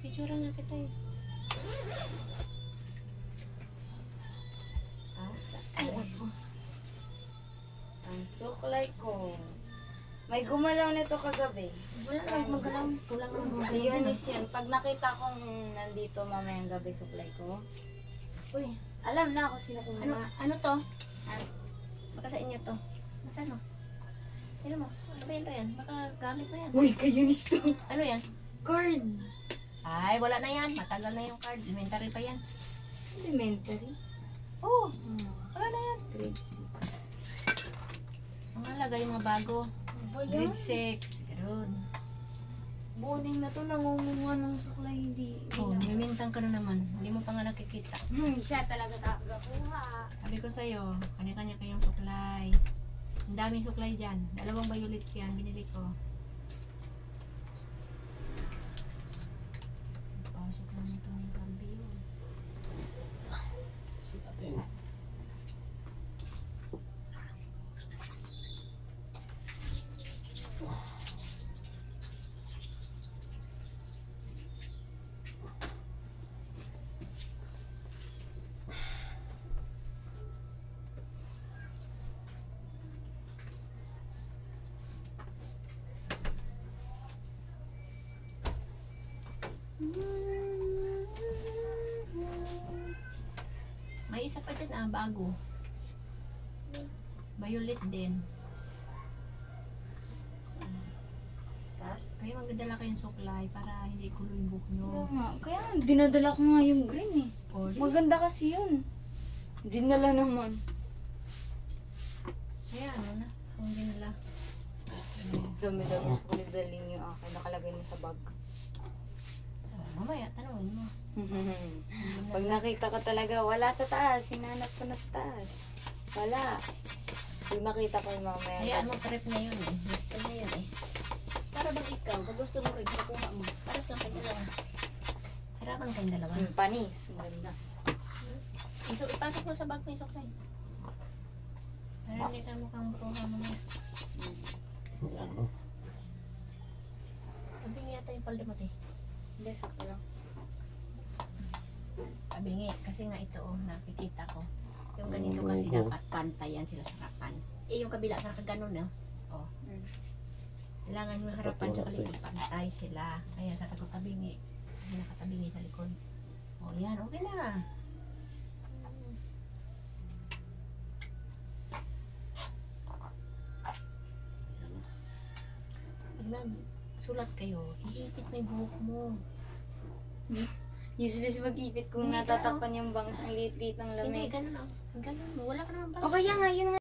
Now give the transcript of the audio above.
Picture na kita eh. Asa? Ay, ako. Ang suklay ko. May gumalaw nito kagabi. Wala lang magalaw. Kulang lang magalaw. Yun is yun. Pag nakita kong nandito mamayang gabi suklay ko, Uy, alam na ako sino kumuha. ano to? Ano? Baka sa inyo to. Nasaan no? Ano mo? Ano ba yan? Baka gamit mo yan. Uy, kayo to. Ano yan? Card. Ay, wala na yan. Matagal na yung card. Inventory pa yan. Elementary. Oo. Wala na yan. Grade 6. Ang halaga yung mga bago. Grade 6. Ganun. Buning na to, nangunguha ng suklay, hindi. Oh, namimintang ka na naman. Hindi mo pa nga nakikita. Siya talaga tagakuha. Sabi ko sa'yo, kanya-kanya kayong suklay. Ang daming suklay dyan. 2 violet yan. Binili ko. Pasok lang ito ng kambing. May isa pa dyan bago. Violet din. Tapos? Kaya magdadala kayong suklay para hindi kulo yung buhok nyo. Kaya nga, dinadala ko nga yung green eh. O, Maganda kasi yun. Dinala naman. kaya ano na. Kung dinala. Dami-dami sa kulidaling yung akin. Nakalagay mo sa bag. Mamaya, tanongin mo. Pag nakita ko talaga, wala sa taas. Hinanap ko na sa taas. Wala. Pag nakita ko yung mamaya. Hayaan mo, trip na yun eh. Gusto na yun eh. Para bang ikaw, kung gusto mo rin, nakuha mo. Para sa kanya dalawa. Hirapan kayong dalawa. Panis. Maganda. Ipasok mo sa bag mo yung suklay. Para hindi ka mukhang bruha mo na. Pabingi yata yung palda mo, te. Hindi, sakto lang. Pabingi. Kasi nga ito, nakikita ko. Yung ganito kasi dapat pantayan sila sa harapan. Eh, yung kabila, nakaganon na. Oh. Kailangan yung harapan sa likod, pantay sila. Kaya sa katabingi. Kasi nakatabingi sa likod. Oh, yan. Okay na. Pag nagsulat kayo, iipit mo yung buhok mo. Useless mag-ipit kung Hindi, natatakpan yung bangs. Ang liit-liit ng Hindi, lamig. ganun ah. Ganun. Wala ka naman ba? O kaya nga, yun nga.